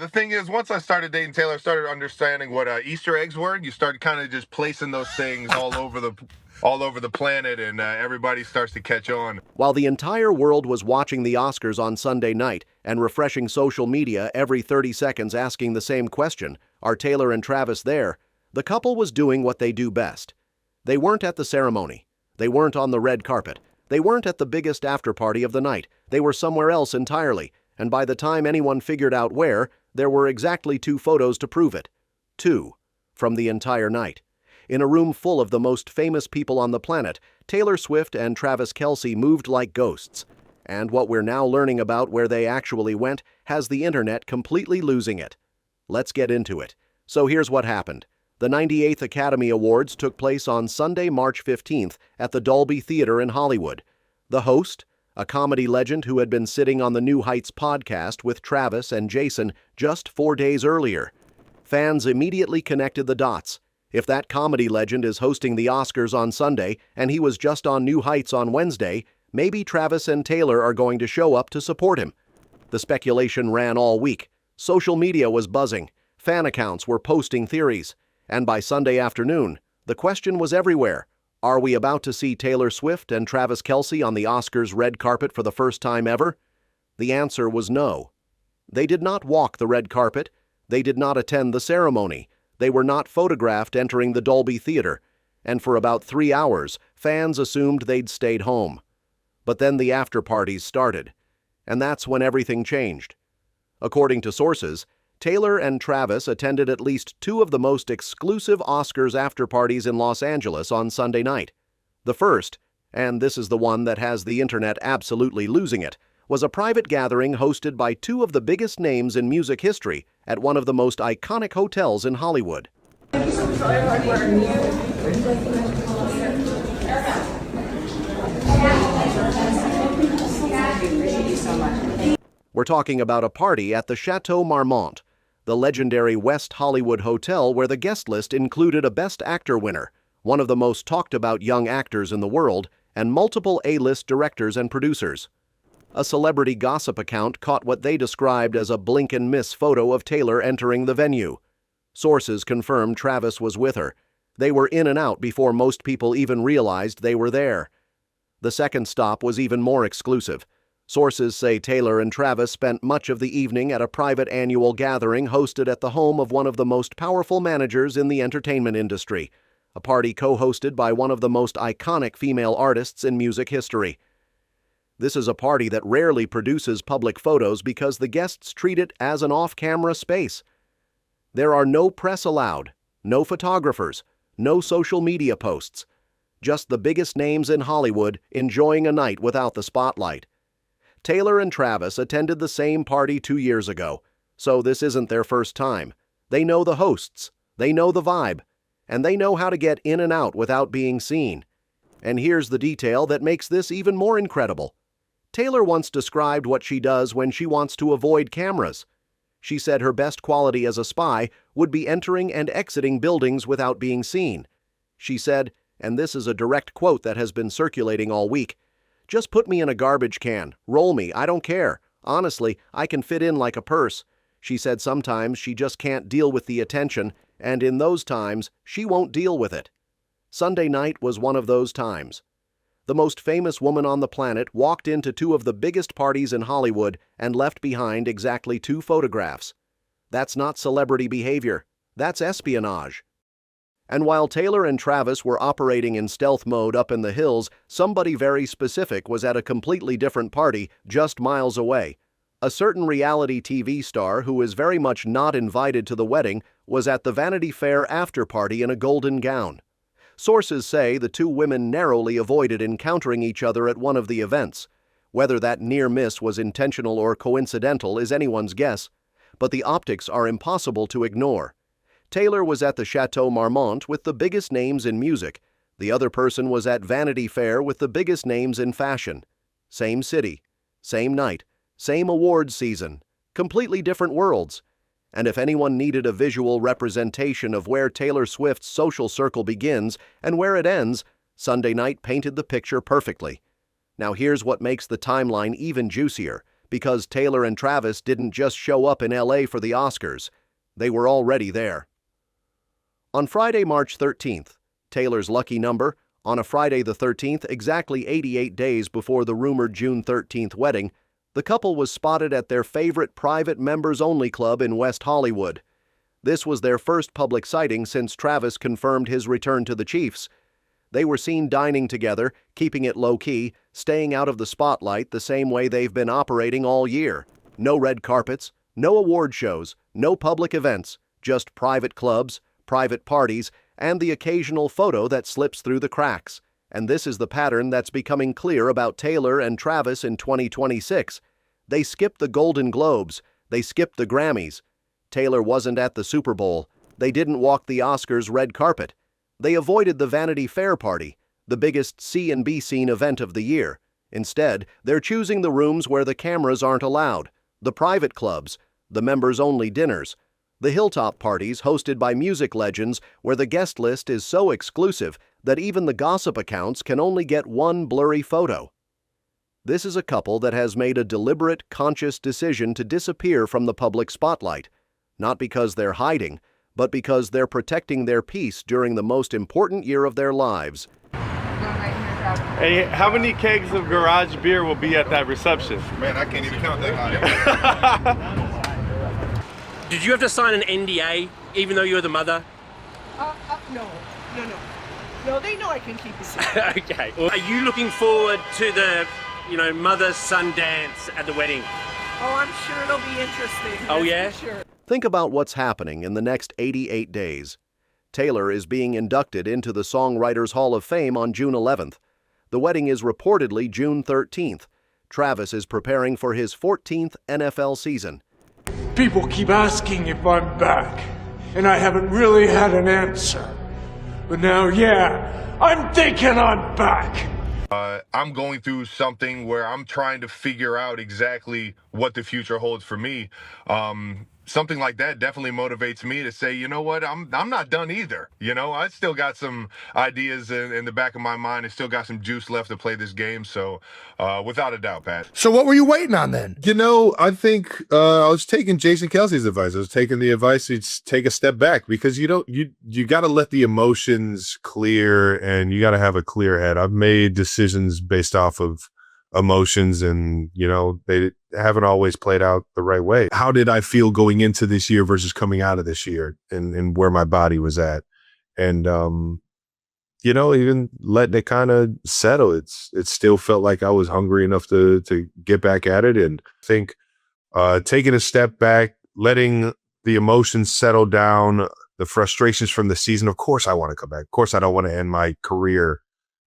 the thing is, once I started dating Taylor, I started understanding what Easter eggs were. You start kind of just placing those things all over the planet, and everybody starts to catch on. While the entire world was watching the Oscars on Sunday night and refreshing social media every 30 seconds asking the same question, are Taylor and Travis there? The couple was doing what they do best. They weren't at the ceremony. They weren't on the red carpet. They weren't at the biggest after-party of the night. They were somewhere else entirely, and by the time anyone figured out where, there were exactly 2 photos to prove it. 2. From the entire night. In a room full of the most famous people on the planet, Taylor Swift and Travis Kelce moved like ghosts. And what we're now learning about where they actually went has the internet completely losing it. Let's get into it. So here's what happened. The 98th Academy Awards took place on Sunday, March 15th at the Dolby Theater in Hollywood. The host, a comedy legend who had been sitting on the New Heights podcast with Travis and Jason just 4 days earlier. Fans immediately connected the dots. If that comedy legend is hosting the Oscars on Sunday and he was just on New Heights on Wednesday, maybe Travis and Taylor are going to show up to support him. The speculation ran all week. Social media was buzzing. Fan accounts were posting theories. And by Sunday afternoon, the question was everywhere. Are we about to see Taylor Swift and Travis Kelce on the Oscars red carpet for the first time ever? The answer was no. They did not walk the red carpet. They did not attend the ceremony. They were not photographed entering the Dolby Theater. And for about 3 hours, fans assumed they'd stayed home. But then the after-parties started. And that's when everything changed. According to sources, Taylor and Travis attended at least 2 of the most exclusive Oscars after-parties in Los Angeles on Sunday night. The first, and this is the one that has the internet absolutely losing it, was a private gathering hosted by 2 of the biggest names in music history at one of the most iconic hotels in Hollywood. We're talking about a party at the Chateau Marmont, the legendary West Hollywood hotel where the guest list included a Best Actor winner, one of the most talked-about young actors in the world, and multiple A-list directors and producers. A celebrity gossip account caught what they described as a blink-and-miss photo of Taylor entering the venue. Sources confirmed Travis was with her. They were in and out before most people even realized they were there. The second stop was even more exclusive. Sources say Taylor and Travis spent much of the evening at a private annual gathering hosted at the home of one of the most powerful managers in the entertainment industry, a party co-hosted by one of the most iconic female artists in music history. This is a party that rarely produces public photos because the guests treat it as an off-camera space. There are no press allowed, no photographers, no social media posts. Just the biggest names in Hollywood enjoying a night without the spotlight. Taylor and Travis attended the same party 2 years ago, so this isn't their first time. They know the hosts, they know the vibe, and they know how to get in and out without being seen. And here's the detail that makes this even more incredible. Taylor once described what she does when she wants to avoid cameras. She said her best quality as a spy would be entering and exiting buildings without being seen. She said, and this is a direct quote that has been circulating all week, "Just put me in a garbage can, roll me, I don't care. Honestly, I can fit in like a purse." She said sometimes she just can't deal with the attention, and in those times, she won't deal with it. Sunday night was one of those times. The most famous woman on the planet walked into 2 of the biggest parties in Hollywood and left behind exactly 2 photographs. That's not celebrity behavior. That's espionage. And while Taylor and Travis were operating in stealth mode up in the hills, somebody very specific was at a completely different party just miles away. A certain reality TV star who is very much not invited to the wedding was at the Vanity Fair after-party in a golden gown. Sources say the 2 women narrowly avoided encountering each other at one of the events. Whether that near miss was intentional or coincidental is anyone's guess, but the optics are impossible to ignore. Taylor was at the Chateau Marmont with the biggest names in music. The other person was at Vanity Fair with the biggest names in fashion. Same city, same night, same awards season, completely different worlds. And if anyone needed a visual representation of where Taylor Swift's social circle begins and where it ends, Sunday night painted the picture perfectly. Now here's what makes the timeline even juicier. because Taylor and Travis didn't just show up in LA for the Oscars. They were already there. On Friday, March 13th, Taylor's lucky number, on a Friday the 13th, exactly 88 days before the rumored June 13th wedding, the couple was spotted at their favorite private members-only club in West Hollywood. This was their first public sighting since Travis confirmed his return to the Chiefs. They were seen dining together, keeping it low-key, staying out of the spotlight the same way they've been operating all year. No red carpets, no award shows, no public events, just private clubs, private parties, and the occasional photo that slips through the cracks. And this is the pattern that's becoming clear about Taylor and Travis in 2026. They skipped the Golden Globes. They skipped the Grammys. Taylor wasn't at the Super Bowl. They didn't walk the Oscars red carpet. They avoided the Vanity Fair party, the biggest C and B scene event of the year. Instead, they're choosing the rooms where the cameras aren't allowed, the private clubs, the members-only dinners, the hilltop parties hosted by music legends where the guest list is so exclusive that even the gossip accounts can only get one blurry photo. This is a couple that has made a deliberate, conscious decision to disappear from the public spotlight, not because they're hiding, but because they're protecting their peace during the most important year of their lives. Hey, how many kegs of garage beer will be at that reception? Man, I can't even count that. Did you have to sign an NDA even though you're the mother? No. No, they know I can keep a secret. Okay. Are you looking forward to the, mother-son dance at the wedding? Oh, I'm sure it'll be interesting. Oh, yeah? For sure. Think about what's happening in the next 88 days. Taylor is being inducted into the Songwriters Hall of Fame on June 11th. The wedding is reportedly June 13th. Travis is preparing for his 14th NFL season. People keep asking if I'm back, and I haven't really had an answer. But now, yeah, I'm thinking I'm back. I'm going through something where I'm trying to figure out exactly what the future holds for me. Something like that definitely motivates me to say, you know what, I'm not done either. I still got some ideas in the back of my mind. I still got some juice left to play this game. So without a doubt, Pat. So what were you waiting on then? I think I was taking Jason Kelsey's advice. I was taking the advice to take a step back because you got to let the emotions clear and you got to have a clear head. I've made decisions based off of emotions and, they haven't always played out the right way. How did I feel going into this year versus coming out of this year and where my body was at? And, even letting it kind of settle, it still felt like I was hungry enough to get back at it. And I think taking a step back, letting the emotions settle down, the frustrations from the season. Of course I want to come back. Of course I don't want to end my career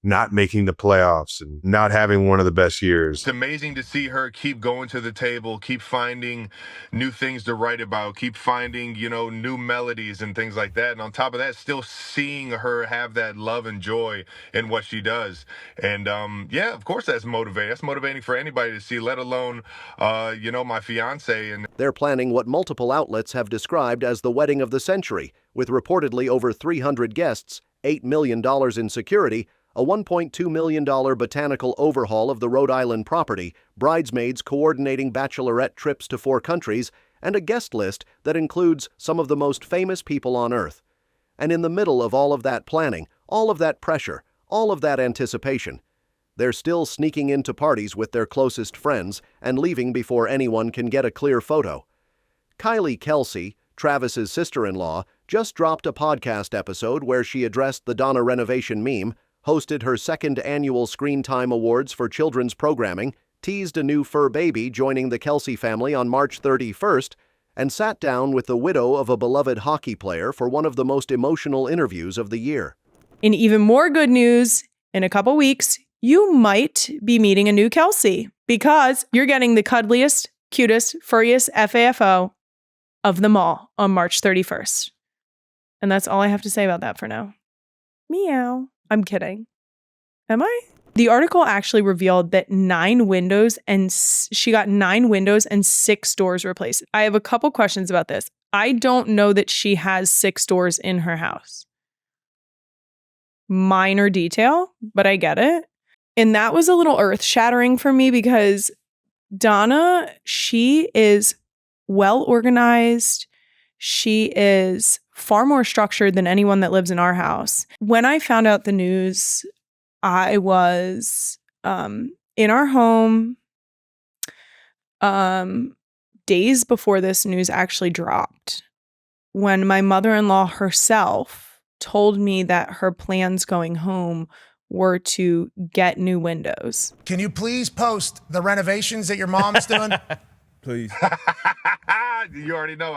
not making the playoffs and not having one of the best years. It's amazing to see her keep going to the table, keep finding new things to write about, keep finding, new melodies and things like that. And on top of that, still seeing her have that love and joy in what she does. And of course that's motivating. That's motivating for anybody to see, let alone, my fiance. And they're planning what multiple outlets have described as the wedding of the century, with reportedly over 300 guests, $8 million in security, a $1.2 million botanical overhaul of the Rhode Island property, bridesmaids coordinating bachelorette trips to 4 countries, and a guest list that includes some of the most famous people on Earth. And in the middle of all of that planning, all of that pressure, all of that anticipation, they're still sneaking into parties with their closest friends and leaving before anyone can get a clear photo. Kelsey, Travis's sister-in-law, just dropped a podcast episode where she addressed the Donna renovation meme, hosted her 2nd annual Screen Time Awards for children's programming, teased a new fur baby joining the Kelsey family on March 31st, and sat down with the widow of a beloved hockey player for one of the most emotional interviews of the year. In even more good news, in a couple weeks, you might be meeting a new Kelsey because you're getting the cuddliest, cutest, furriest FAFO of them all on March 31st. And that's all I have to say about that for now. Meow. I'm kidding. Am I? The article actually revealed that she got 9 windows and 6 doors replaced. I have a couple questions about this. I don't know that she has 6 doors in her house. Minor detail, but I get it. And that was a little earth-shattering for me because Donna, she is well organized. She is far more structured than anyone that lives in our house. When I found out the news, I was in our home days before this news actually dropped, when my mother-in-law herself told me that her plans going home were to get new windows. Can you please post the renovations that your mom's doing? Please. You already know.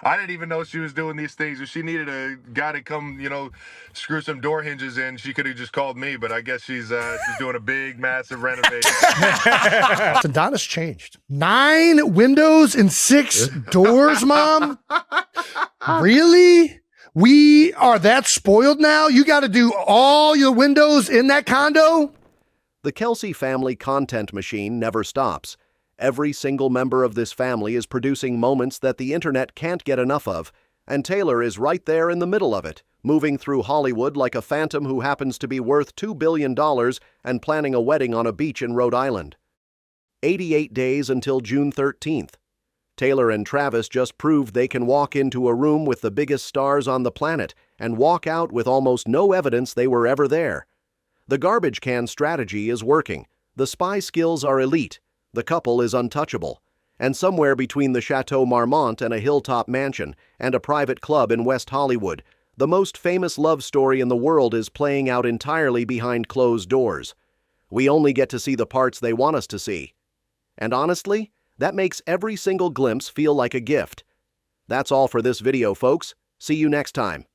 I didn't even know she was doing these things. If she needed a guy to come, screw some door hinges in, she could have just called me. But I guess she's doing a big, massive renovation. So Donna's changed. 9 windows and 6 doors, Mom? Really? We are that spoiled now? You got to do all your windows in that condo? The Kelsey family content machine never stops. Every single member of this family is producing moments that the internet can't get enough of, and Taylor is right there in the middle of it, moving through Hollywood like a phantom who happens to be worth $2 billion and planning a wedding on a beach in Rhode Island. 88 days until June 13th. Taylor and Travis just proved they can walk into a room with the biggest stars on the planet and walk out with almost no evidence they were ever there. The garbage can strategy is working. The spy skills are elite. The couple is untouchable. And somewhere between the Chateau Marmont and a hilltop mansion and a private club in West Hollywood, the most famous love story in the world is playing out entirely behind closed doors. We only get to see the parts they want us to see. And honestly, that makes every single glimpse feel like a gift. That's all for this video, folks. See you next time.